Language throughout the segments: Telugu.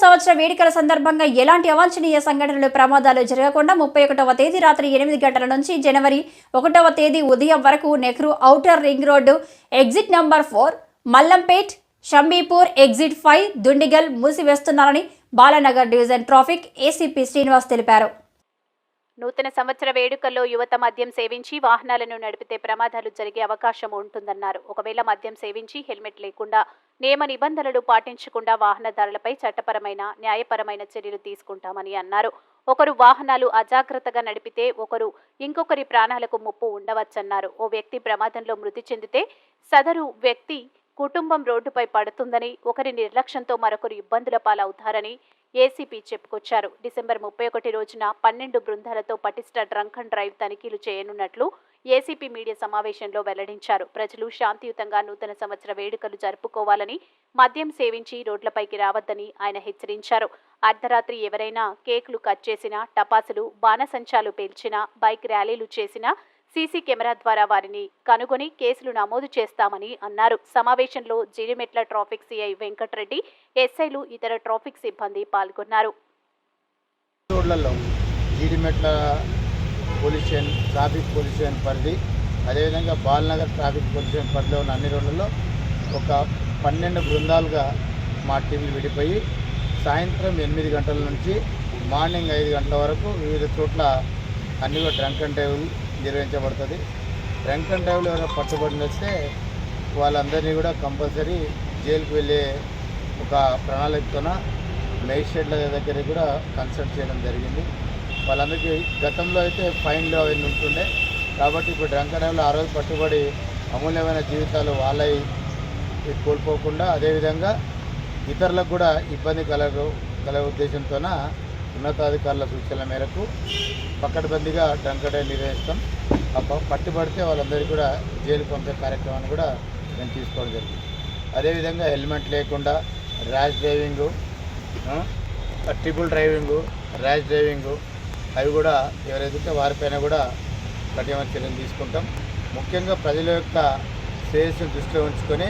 సంవత్సర వేడుకల సందర్భంగా ఎలాంటి అవాంఛనీయ సంఘటనలు ప్రమాదాలు జరగకుండా 31వ తేదీ రాత్రి 8 గంటల నుంచి జనవరి 1వ తేదీ ఉదయం వరకు Nehru outer ring road exit number 4 Mallampet Shambipur exit 5 Dundigal మూసివేస్తున్నారని Balanagar division traffic ACP Srinivas తెలిపారు. నూతన సంవత్సర వేడుకల్లో యువత మద్యం సేవించి వాహనాలను నడిపితే ప్రమాదాలు జరిగే అవకాశం ఉంటుందన్నారు. ఒకవేళ మద్యం సేవించి హెల్మెట్ లేకుండా నియమ నిబంధనలు పాటించకుండా వాహనదారులపై చట్టపరమైన న్యాయపరమైన చర్యలు తీసుకుంటామని అన్నారు. ఒకరు వాహనాలు అజాగ్రత్తగా నడిపితే ఇంకొకరి ప్రాణాలకు ముప్పు ఉండవచ్చన్నారు. ఓ వ్యక్తి ప్రమాదంలో మృతి చెందితే సదరు వ్యక్తి కుటుంబం రోడ్డుపై పడుతుందని, ఒకరి నిర్లక్ష్యంతో మరొకరు ఇబ్బందుల పాలవుతారని ఏసీపీ చెప్పుకొచ్చారు. డిసెంబర్ 31 రోజున 12 బృందాలతో పటిష్ట డ్రంక్ అండ్ డ్రైవ్ తనిఖీలు చేయనున్నట్లు ఏసీపీ మీడియా సమావేశంలో వెల్లడించారు. ప్రజలు శాంతియుతంగా నూతన సంవత్సర వేడుకలు జరుపుకోవాలని, మద్యం సేవించి రోడ్లపైకి రావద్దని ఆయన హెచ్చరించారు. అర్ధరాత్రి ఎవరైనా కేకులు కట్ చేసినా, టపాసులు, బాణసంచాలు పేల్చినా, బైక్ ర్యాలీలు చేసినా సీసీ కెమెరా ద్వారా వారిని కనుగొని కేసులు నమోదు చేస్తామని అన్నారు. సమావేశంలో జీడిమెట్ల ట్రాఫిక్ సిఐ వెంకటరెడ్డి, ఎస్ఐలు, ఇతర ట్రాఫిక్ సిబ్బంది పాల్గొన్నారు. జీడిమెట్ల ట్రాఫిక్ పొల్యూషన్ పరిధి, అదేవిధంగా బాలనగర్ ట్రాఫిక్ పొల్యూషన్ పరిధిలో ఉన్న అన్ని రోడ్లలో ఒక 12 బృందాలుగా మా టీంలు విడిపోయి సాయంత్రం 8 గంటల నుంచి మార్నింగ్ 5 గంటల వరకు వివిధ చోట్ల అన్ని కూడా డ్రంక్ అండ్ డ్రైవ్ నిర్వహించబడుతుంది. డ్రంక్ అండ్ డ్రైవ్లో ఎవరైనా పట్టుబడి వస్తే వాళ్ళందరినీ కూడా కంపల్సరీ జైలుకు వెళ్ళే ఒక ప్రణాళికతోన మేజిస్ట్రేట్ల దగ్గర కూడా కన్సల్ట్ చేయడం జరిగింది. వాళ్ళందరికీ గతంలో అయితే ఫైన్లు అవన్నీ ఉంటుండే, కాబట్టి ఇప్పుడు డ్రంక్ అండ్ డ్రైవ్లో ఆ రోజు పట్టుబడి అమూల్యమైన జీవితాలు వాళ్ళవి కోల్పోకుండా, అదేవిధంగా ఇతరులకు కూడా ఇబ్బంది కలగ ఉద్దేశంతోన ఉన్నతాధికారుల సూచనల మేరకు పకడ్బందీగా డ్రంక్ అండ్ డ్రైవ్ నిర్వహిస్తాం. పట్టుబడితే వాళ్ళందరికీ కూడా జైలు పంపే కార్యక్రమాన్ని కూడా మేము తీసుకోవడం జరిగింది. అదేవిధంగా హెల్మెట్ లేకుండా rash driving, triple driving, rash driving అవి కూడా ఎవరైతే వారిపైన కూడా కఠినమైన చర్యలు తీసుకుంటాం. ముఖ్యంగా ప్రజల యొక్క శ్రేయస్సును దృష్టిలో ఉంచుకొని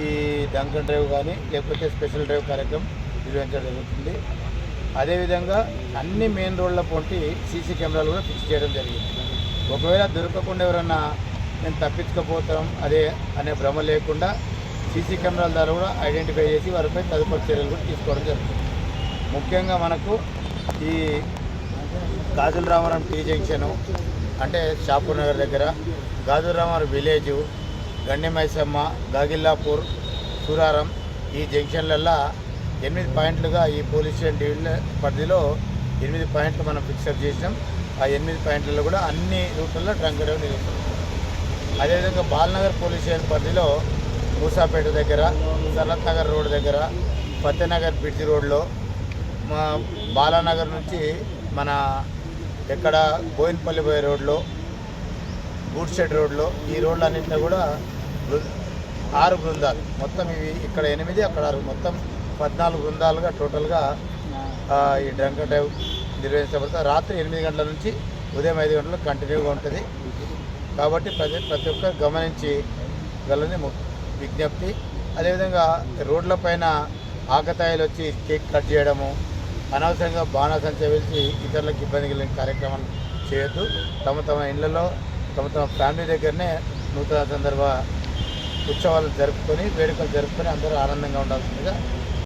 ఈ డ్రంక్ అండ్ డ్రైవ్ కానీ లేకపోతే స్పెషల్ డ్రైవ్ కార్యక్రమం నిర్వహించడం జరుగుతుంది. అదేవిధంగా అన్ని మెయిన్ రోడ్ల పొంటి సీసీ కెమెరాలు కూడా ఫిక్స్ చేయడం జరిగింది. ఒకవేళ దొరకకుండా ఎవరన్నా మేము తప్పించకపోతాం అనే భ్రమ లేకుండా సీసీ కెమెరాల ద్వారా కూడా ఐడెంటిఫై చేసి వారిపై తదుపరి చర్యలు కూడా తీసుకోవడం జరుగుతుంది. ముఖ్యంగా మనకు ఈ గాజుల రామవరం టీ జంక్షను అంటే షాపూర్ నగర్ దగ్గర, గాజుల రామవరం విలేజు, గండి మైసమ్మ, గాగిల్లాపూర్, సూరారం ఈ జంక్షన్లల్లో 8 పాయింట్లుగా ఈ పోలీస్ స్టేషన్ డివిజన్ పరిధిలో 8 పాయింట్లు మనం ఫిక్సప్ చేసినాం. ఆ 8 పాయింట్లలో కూడా అన్ని రూట్లలో డ్రంక్ అండ్ డ్రైవ్ నిర్వహిస్తాం. అదేవిధంగా బాలనగర్ పోలీస్ స్టేషన్ పరిధిలో మూసాపేట దగ్గర, సనత్ నగర్ రోడ్ దగ్గర, ఫతేనగర్ బ్రిడ్జ్ రోడ్లో, మా బాలానగర్ నుంచి మన ఎక్కడ బోయిన్పల్లి పోయే రోడ్లో, గూడ్ షెడ్ రోడ్లో ఈ రోడ్లన్నింటిలో కూడా 6 బృందాలు, మొత్తం ఇవి ఇక్కడ 8 అక్కడ 6, మొత్తం 14 బృందాలుగా టోటల్గా ఈ డ్రంక్ అండ్ డ్రైవ్ నిర్వహించబడుతుంది. రాత్రి 8 గంటల నుంచి ఉదయం 5 గంటలకు కంటిన్యూగా ఉంటుంది. కాబట్టి ప్రతి ఒక్కరు గమనించి గలని విజ్ఞప్తి. అదేవిధంగా రోడ్లపైన ఆకతాయిలు వచ్చి కేక్ కట్ చేయడము, అనవసరంగా బాణసంచా వెలిచి ఇతరులకు ఇబ్బంది కలిగిన కార్యక్రమాలు చేయొద్దు. తమ ఇళ్లలో తమ ఫ్యామిలీ దగ్గరనే నూతన సందర్భ ఉత్సవాలు జరుపుకొని, వేడుకలు జరుపుకొని అందరూ ఆనందంగా ఉండాల్సిందిగా